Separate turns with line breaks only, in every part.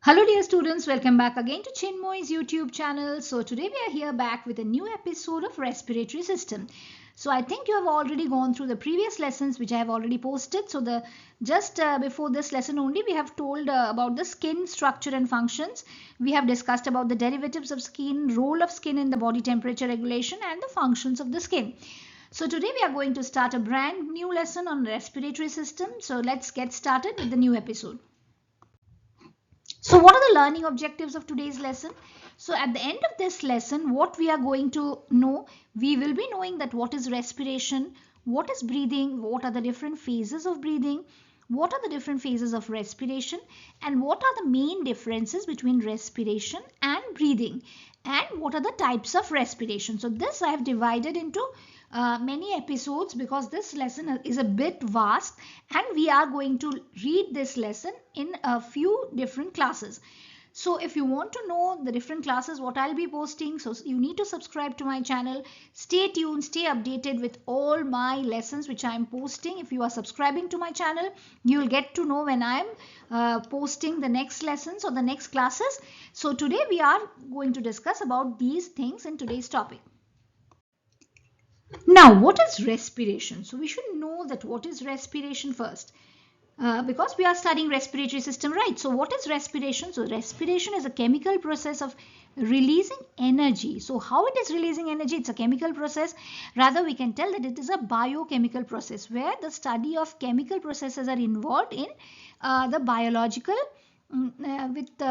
Hello dear students, welcome back again to Chinmoyee's YouTube channel. So today we are here back with a new episode of respiratory system. So I think you have already gone through the previous lessons which I have already posted. So before this lesson only we have told about the skin structure and functions. We have discussed about the derivatives of skin, role of skin in the body temperature regulation and the functions of the skin. So today we are going to start a brand new lesson on respiratory system. So let's get started with the new episode. So what are the learning objectives of today's lesson? So at the end of this lesson, what we are going to know, we will be knowing that what is respiration, what is breathing, what are the different phases of breathing, what are the different phases of respiration, and what are the main differences between respiration and breathing, and what are the types of respiration. So this I have divided into many episodes because this lesson is a bit vast and we are going to read this lesson in a few different classes. So if you want to know the different classes what I'll be posting, so you need to subscribe to my channel. Stay tuned, stay updated with all my lessons which I am posting. If you are subscribing to my channel, you will get to know when I am posting the next lessons or the next classes. So today we are going to discuss about these things in today's topic. Now, what is respiration? So we should know that what is respiration first. Because we are studying respiratory system, right? So what is respiration? So respiration is a chemical process of releasing energy. So how it is releasing energy? It's a chemical process. Rather, we can tell that it is a biochemical process where the study of chemical processes are involved in the biological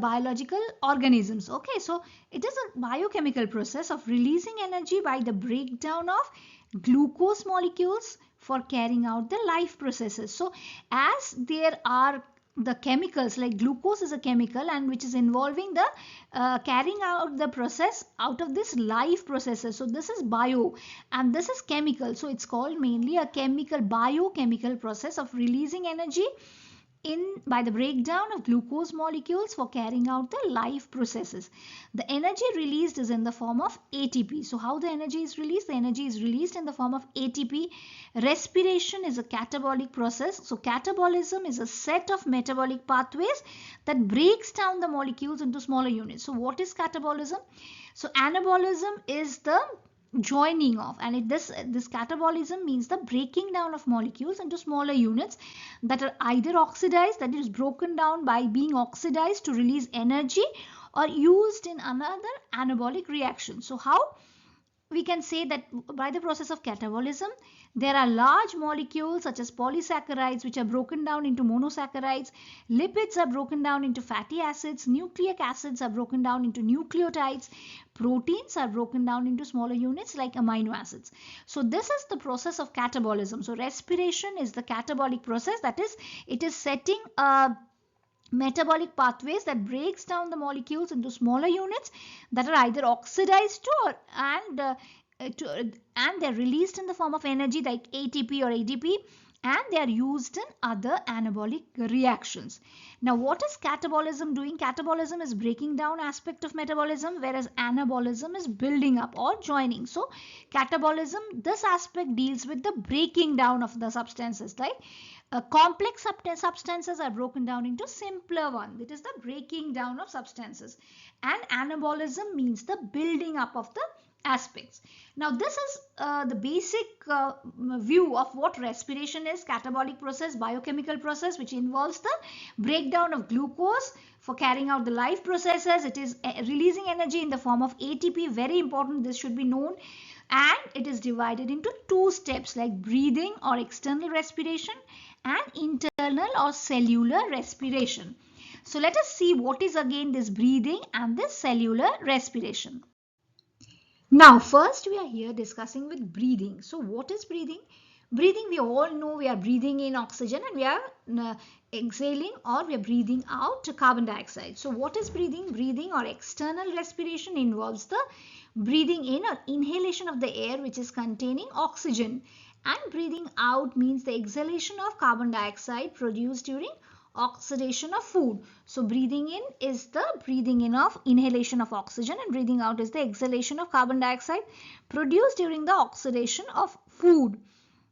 biological organisms. Okay, so it is a biochemical process of releasing energy by the breakdown of glucose molecules for carrying out the life processes. So as there are the chemicals, like glucose is a chemical and which is involving the carrying out the process out of this life processes. So this is bio and this is chemical. So it's called mainly a biochemical process of releasing energy by the breakdown of glucose molecules for carrying out the life processes. The energy released is in the form of ATP. So how the energy is released? The energy is released in the form of ATP. Respiration is a catabolic process. So catabolism is a set of metabolic pathways that breaks down the molecules into smaller units. So what is catabolism? So anabolism is the joining of, and this catabolism means the breaking down of molecules into smaller units that are either oxidized, that is broken down by being oxidized to release energy, or used in another anabolic reaction. So how we can say that by the process of catabolism there are large molecules such as polysaccharides which are broken down into monosaccharides, lipids are broken down into fatty acids, nucleic acids are broken down into nucleotides, proteins are broken down into smaller units like amino acids. So this is the process of catabolism. So respiration is the catabolic process, that is, it is setting a metabolic pathways that breaks down the molecules into smaller units that are either oxidized to and they're released in the form of energy like ATP or ADP, and they are used in other anabolic reactions. Now what is catabolism doing? Catabolism is breaking down aspect of metabolism, whereas anabolism is building up or joining. So catabolism, this aspect deals with the breaking down of the substances, like complex substances are broken down into simpler ones. It is the breaking down of substances. And anabolism means the building up of the aspects. Now this is the basic view of what respiration is. Catabolic process, biochemical process which involves the breakdown of glucose for carrying out the life processes. It is releasing energy in the form of ATP, very important, this should be known. And it is divided into two steps like breathing or external respiration and internal or cellular respiration. So let us see what is again this breathing and this cellular respiration. Now first we are here discussing with breathing. So what is breathing? Breathing, we all know we are breathing in oxygen and we are exhaling or we are breathing out carbon dioxide. So what is breathing? Breathing or external respiration involves the breathing in or inhalation of the air which is containing oxygen, and breathing out means the exhalation of carbon dioxide produced during oxidation of food. So breathing in is the breathing in of inhalation of oxygen and breathing out is the exhalation of carbon dioxide produced during the oxidation of food.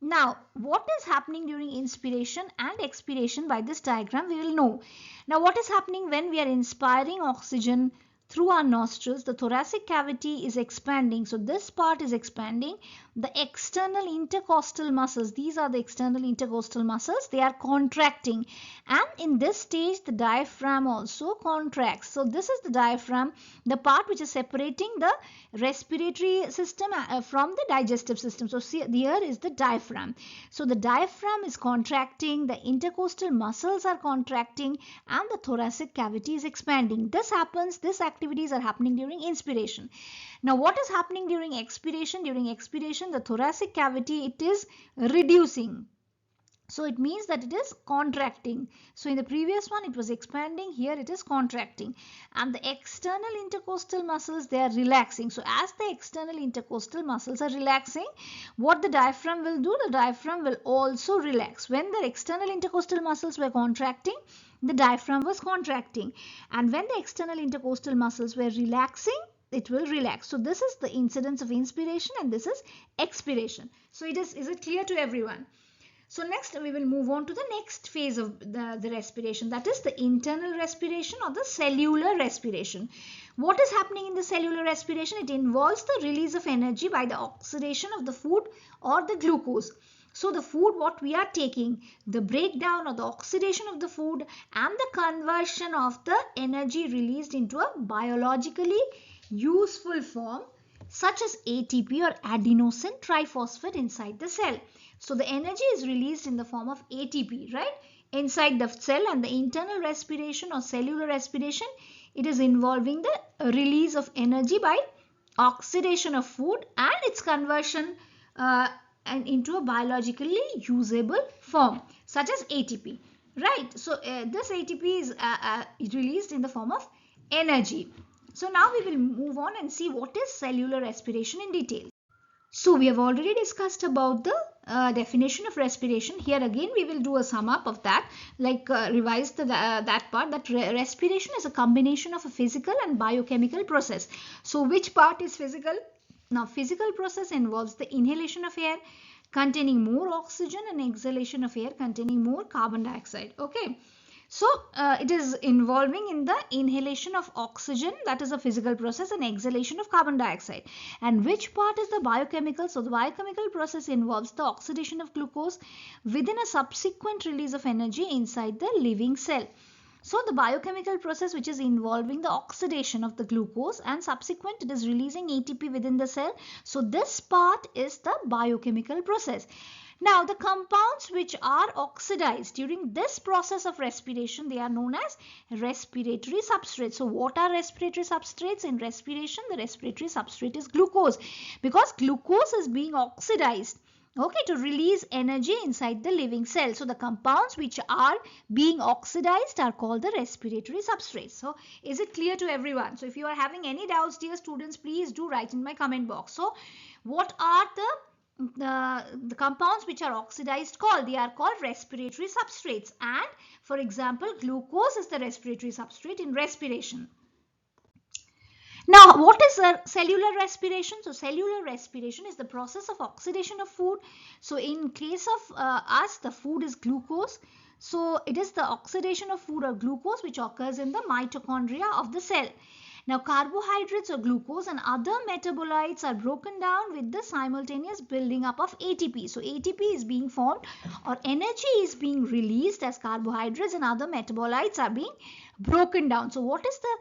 Now, what is happening during inspiration and expiration by this diagram we will know. Now, what is happening when we are inspiring oxygen through our nostrils? The thoracic cavity is expanding. So, this part is expanding. The external intercostal muscles, these are the external intercostal muscles, they are contracting. And in this stage, the diaphragm also contracts. So, this is the diaphragm, the part which is separating the respiratory system from the digestive system. So, see, here is the diaphragm. So, the diaphragm is contracting, the intercostal muscles are contracting, and the thoracic cavity is expanding. This activities are happening during inspiration. Now, what is happening during expiration? During expiration, the thoracic cavity, it is reducing. So, it means that it is contracting. So, in the previous one, it was expanding. Here, it is contracting. And the external intercostal muscles, they are relaxing. So, as the external intercostal muscles are relaxing, what the diaphragm will do? The diaphragm will also relax. When the external intercostal muscles were contracting, the diaphragm was contracting. And when the external intercostal muscles were relaxing, it will relax. So, this is the incidence of inspiration and this is expiration. So, is it clear to everyone? So, next we will move on to the next phase of the respiration, that is the internal respiration or the cellular respiration. What is happening in the cellular respiration? It involves the release of energy by the oxidation of the food or the glucose. So, the food what we are taking, the breakdown or the oxidation of the food and the conversion of the energy released into a biologically useful form such as ATP or adenosine triphosphate inside the cell. So, the energy is released in the form of ATP, right, inside the cell, and the internal respiration or cellular respiration, it is involving the release of energy by oxidation of food and its conversion and into a biologically usable form such as ATP, right. So, this ATP is released in the form of energy. So, now we will move on and see what is cellular respiration in detail. So, we have already discussed about the definition of respiration. Here again we will do a sum up of that, like revise that part, that respiration is a combination of a physical and biochemical process. So, which part is physical? Now, physical process involves the inhalation of air containing more oxygen and exhalation of air containing more carbon dioxide. Okay. So, it is involving in the inhalation of oxygen, that is a physical process, and exhalation of carbon dioxide. And which part is the biochemical? So, the biochemical process involves the oxidation of glucose within a subsequent release of energy inside the living cell. So, the biochemical process which is involving the oxidation of the glucose and subsequent it is releasing ATP within the cell. So, this part is the biochemical process. Now, the compounds which are oxidized during this process of respiration, they are known as respiratory substrates. So, what are respiratory substrates? In respiration, the respiratory substrate is glucose, because glucose is being oxidized, okay, to release energy inside the living cell. So, the compounds which are being oxidized are called the respiratory substrates. So, is it clear to everyone? So, if you are having any doubts, dear students, please do write in my comment box. So, what are the compounds which are oxidized called? They are called respiratory substrates, and for example, glucose is the respiratory substrate in respiration. Now, what is cellular respiration? So, cellular respiration is the process of oxidation of food. So, in case of us, the food is glucose. So, it is the oxidation of food or glucose which occurs in the mitochondria of the cell. Now, carbohydrates or glucose and other metabolites are broken down with the simultaneous building up of ATP. So, ATP is being formed or energy is being released as carbohydrates and other metabolites are being broken down. So, what is the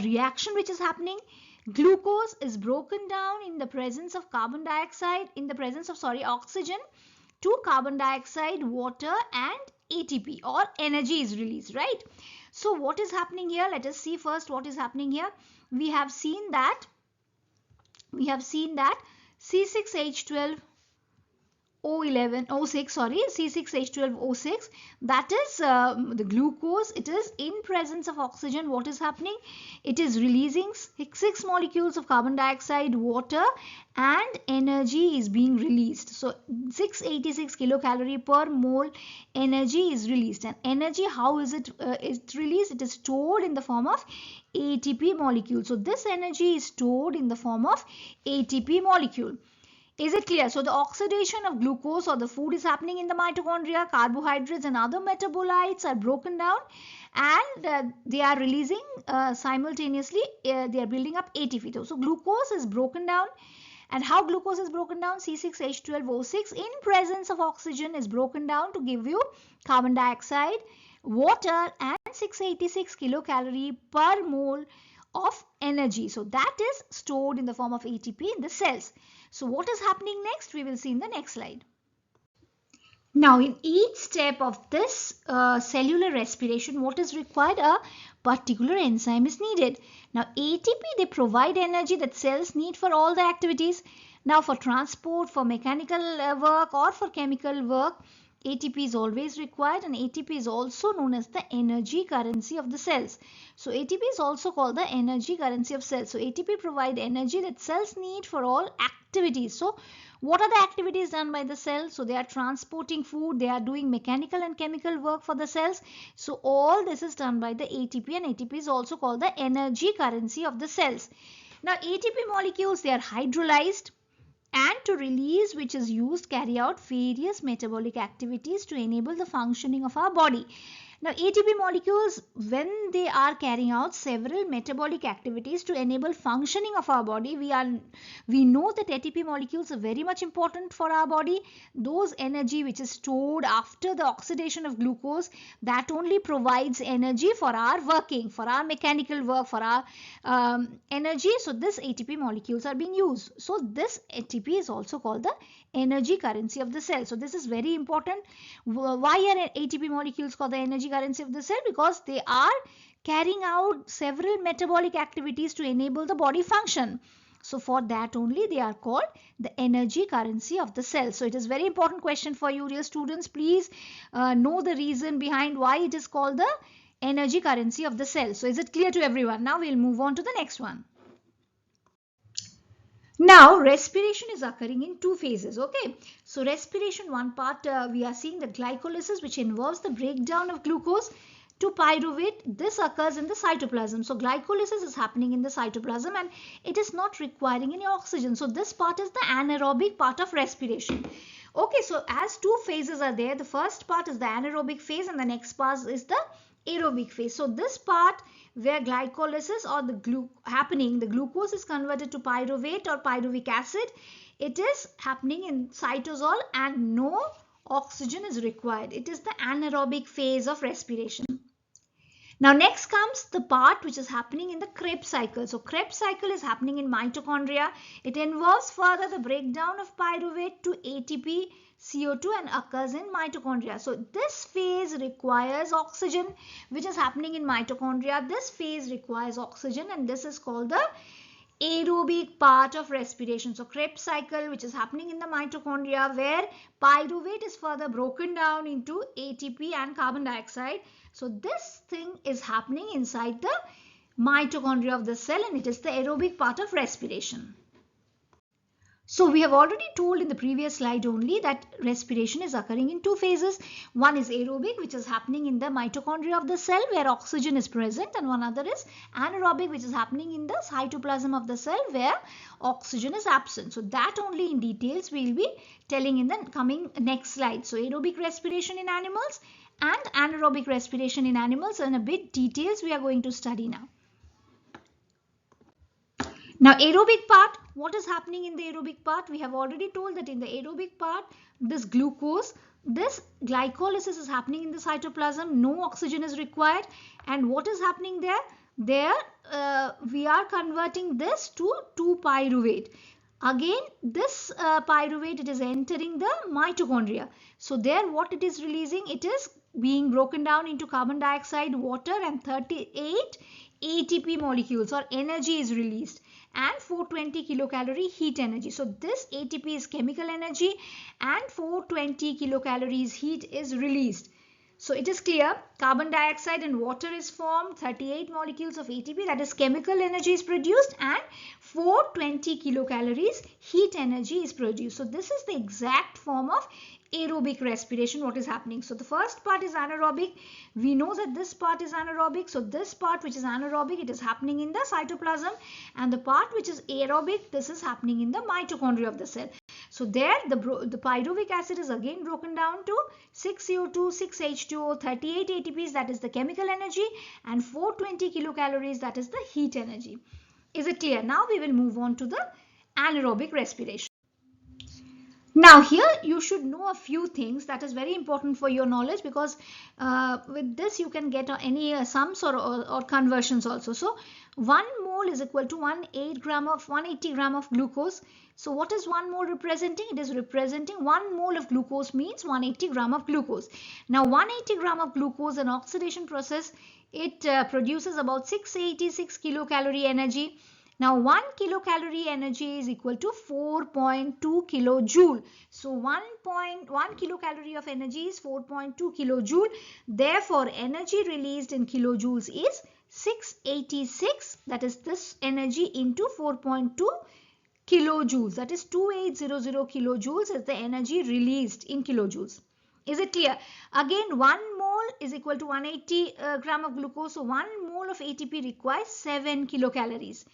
reaction which is happening? Glucose is broken down in the presence of oxygen to carbon dioxide, water and ATP, or energy is released, right? So, what is happening here? Let us see first what is happening here. We have seen that C6H12 C6H12O6, that is the glucose. It is in presence of oxygen. What is happening? It is releasing 6 molecules of carbon dioxide, water and energy is being released. So, 686 kilocalorie per mole energy is released. And energy, how is it released? It is stored in the form of ATP molecule. So, this energy is stored in the form of ATP molecule. Is it clear? So the oxidation of glucose or the food is happening in the mitochondria. Carbohydrates and other metabolites are broken down, and they are releasing simultaneously, they are building up ATP. So glucose is broken down. And how glucose is broken down? C6H12O6 in presence of oxygen is broken down to give you carbon dioxide, water, and 686 kilocalorie per mole of energy. So that is stored in the form of ATP in the cells. So what is happening next? We will see in the next slide. Now in each step of this cellular respiration, what is required? A particular enzyme is needed. Now ATP, they provide energy that cells need for all the activities. Now for transport, for mechanical work or for chemical work, ATP is always required, and ATP is also known as the energy currency of the cells. So ATP is also called the energy currency of cells. So ATP provide energy that cells need for all activities. So what are the activities done by the cell? So they are transporting food, they are doing mechanical and chemical work for the cells. So all this is done by the ATP, and ATP is also called the energy currency of the cells. Now ATP molecules, they are hydrolyzed and to release, which is used carry out various metabolic activities to enable the functioning of our body. Now ATP molecules, when they are carrying out several metabolic activities to enable functioning of our body, we know that ATP molecules are very much important for our body. Those energy which is stored after the oxidation of glucose, that only provides energy for our working, for our mechanical work, for our energy. So this ATP molecules are being used. So this ATP is also called the energy currency of the cell. So this is very important. Why are ATP molecules called the energy currency of the cell? Because they are carrying out several metabolic activities to enable the body function. So for that only they are called the energy currency of the cell. So it is very important question for you, dear students. Please know the reason behind why it is called the energy currency of the cell. So is it clear to everyone? Now we'll move on to the next one. Now respiration is occurring in two phases. Okay, so respiration, one part we are seeing the glycolysis, which involves the breakdown of glucose to pyruvate. This occurs in the cytoplasm. So glycolysis is happening in the cytoplasm and it is not requiring any oxygen. So this part is the anaerobic part of respiration. Okay, so as two phases are there, the first part is the anaerobic phase and the next part is the aerobic phase. So this part where glycolysis or the glucose is converted to pyruvate or pyruvic acid, it is happening in cytosol and no oxygen is required. It is the anaerobic phase of respiration. Now next comes the part which is happening in the Krebs cycle. So Krebs cycle is happening in mitochondria. It involves further the breakdown of pyruvate to ATP, CO2 and occurs in mitochondria. So this phase requires oxygen, which is happening in mitochondria. This phase requires oxygen and this is called the aerobic part of respiration. So Krebs cycle, which is happening in the mitochondria, where pyruvate is further broken down into ATP and carbon dioxide. So this thing is happening inside the mitochondria of the cell and it is the aerobic part of respiration. So we have already told in the previous slide only that respiration is occurring in two phases. One is aerobic, which is happening in the mitochondria of the cell where oxygen is present, and one other is anaerobic, which is happening in the cytoplasm of the cell where oxygen is absent. So that only in details we will be telling in the coming next slide. So aerobic respiration in animals and anaerobic respiration in animals, and a bit details we are going to study now. Now aerobic part, what is happening in the aerobic part? We have already told that in the aerobic part, this glucose, this glycolysis is happening in the cytoplasm, no oxygen is required, and what is happening there? We are converting this to 2-pyruvate. Again, this pyruvate, it is entering the mitochondria. So there what it is releasing? It is being broken down into carbon dioxide, water and 38 ATP molecules or energy is released and 420 kilocalorie heat energy. So this ATP is chemical energy and 420 kilocalories heat is released. So it is clear, carbon dioxide and water is formed, 38 molecules of ATP, that is chemical energy is produced, and 420 kilocalories heat energy is produced. So this is the exact form of aerobic respiration, what is happening. So the first part is anaerobic. We know that this part is anaerobic. So this part which is anaerobic, it is happening in the cytoplasm, and the part which is aerobic, this is happening in the mitochondria of the cell. So there the pyruvic acid is again broken down to 6CO2, 6H2O, 38 ATPs, that is the chemical energy, and 420 kilocalories, that is the heat energy. Is it clear? Now we will move on to the anaerobic respiration. Now here you should know a few things that is very important for your knowledge, because with this you can get any sums or conversions also. So 1 mole is equal to 180 gram of glucose. So what is 1 mole representing? It is representing 1 mole of glucose means 180 gram of glucose. Now 180 gram of glucose in oxidation process, it produces about 686 kilocalorie energy. Now 1 kilocalorie energy is equal to 4.2 kilojoule. So 1.1 kilocalorie of energy is 4.2 kilojoule. Therefore, energy released in kilojoules is 686. That is this energy into 4.2 kilojoules. That is 2800 kilojoules is the energy released in kilojoules. Is it clear? Again, 1 mole is equal to 180 gram of glucose. So 1 mole of ATP requires 7 kilocalories.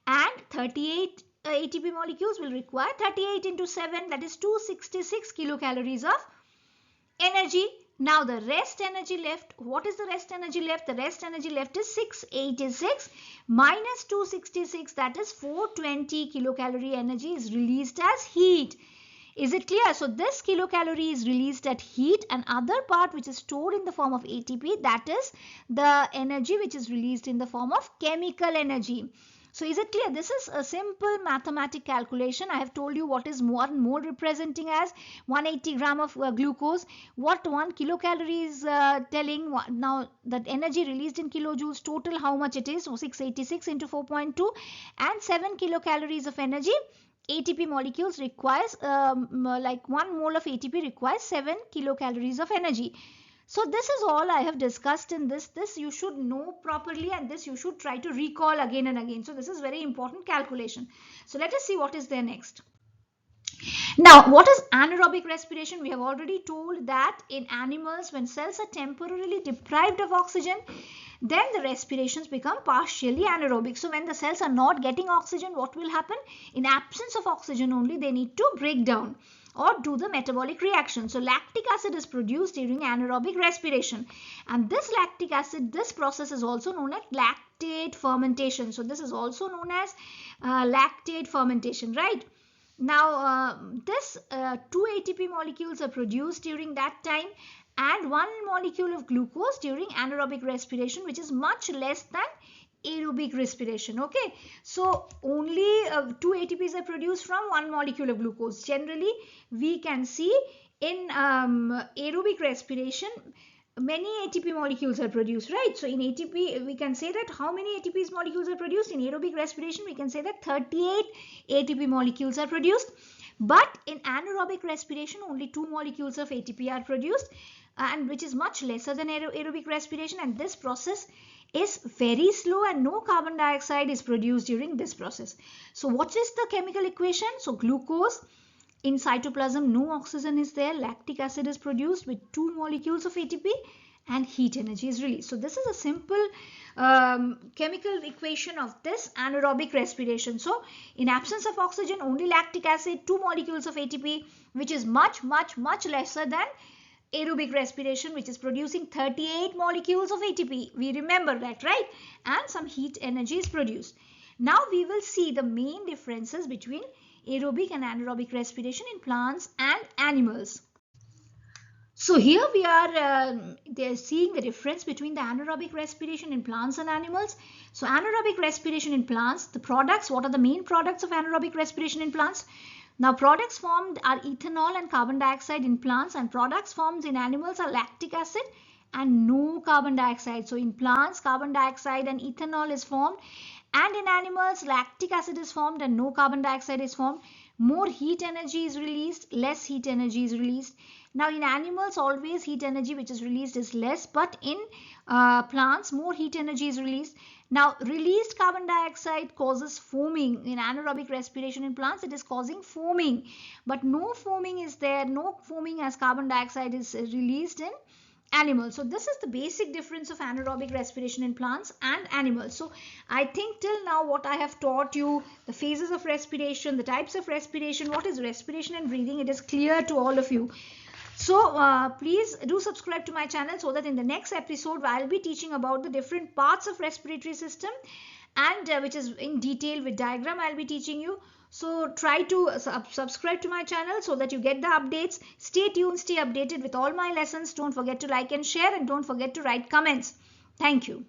And 38 ATP molecules will require 38 into 7, that is 266 kilocalories of energy. Now the rest energy left, what is the rest energy left? The rest energy left is 686 minus 266, that is 420 kilocalorie energy is released as heat. Is it clear? So this kilocalorie is released at heat, and other part which is stored in the form of ATP, that is the energy which is released in the form of chemical energy. So is it clear? This is a simple mathematical calculation. I have told you what is 1 mole representing as 180 gram of glucose. What 1 kilocalorie is telling. Now the energy released in kilojoules total, how much it is? So 686 into 4.2, and 7 kilocalories of energy. ATP molecules requires like 1 mole of ATP requires 7 kilocalories of energy. So this is all I have discussed in this. This you should know properly, and this you should try to recall again and again. So this is very important calculation. So let us see what is there next. Now, what is anaerobic respiration? We have already told that in animals, when cells are temporarily deprived of oxygen, then the respirations become partially anaerobic. So when the cells are not getting oxygen, what will happen? In absence of oxygen only, they need to break down or do the metabolic reaction. So lactic acid is produced during anaerobic respiration, and this lactic acid, this process is also known as lactate fermentation. So this is also known as lactate fermentation, right? Now this 2 ATP molecules are produced during that time, and 1 molecule of glucose during anaerobic respiration, which is much less than aerobic respiration. Okay, so only 2 ATPs are produced from 1 molecule of glucose. Generally we can see in aerobic respiration many ATP molecules are produced, right? So in ATP we can say that how many ATP molecules are produced. In aerobic respiration we can say that 38 ATP molecules are produced, but in anaerobic respiration only 2 molecules of ATP are produced, and which is much lesser than aerobic respiration, and this process is very slow and no carbon dioxide is produced during this process. So what is the chemical equation? So glucose, in cytoplasm no oxygen is there, lactic acid is produced with 2 molecules of ATP, and heat energy is released. So this is a simple chemical equation of this anaerobic respiration. So in absence of oxygen only lactic acid, 2 molecules of ATP, which is much lesser than aerobic respiration, which is producing 38 molecules of ATP. We remember that, right? And some heat energy is produced. Now we will see the main differences between aerobic and anaerobic respiration in plants and animals. So here we are seeing the difference between the anaerobic respiration in plants and animals. So anaerobic respiration in plants, the products, what are the main products of anaerobic respiration in plants? Now products formed are ethanol and carbon dioxide in plants, and products formed in animals are lactic acid and no carbon dioxide. So in plants carbon dioxide and ethanol is formed, and in animals lactic acid is formed and no carbon dioxide is formed. More heat energy is released, less heat energy is released. Now in animals always heat energy which is released is less, but in plants more heat energy is released. Now released carbon dioxide causes foaming. In anaerobic respiration in plants it is causing foaming, but no foaming is there, no foaming as carbon dioxide is released in animals. So this is the basic difference of anaerobic respiration in plants and animals. So I think till now what I have taught you, the phases of respiration, the types of respiration, what is respiration and breathing, it is clear to all of you. So please do subscribe to my channel so that in the next episode I'll be teaching about the different parts of respiratory system, and which is in detail with diagram I'll be teaching you. So try to subscribe to my channel so that you get the updates. Stay tuned, stay updated with all my lessons. Don't forget to like and share, and don't forget to write comments. Thank you.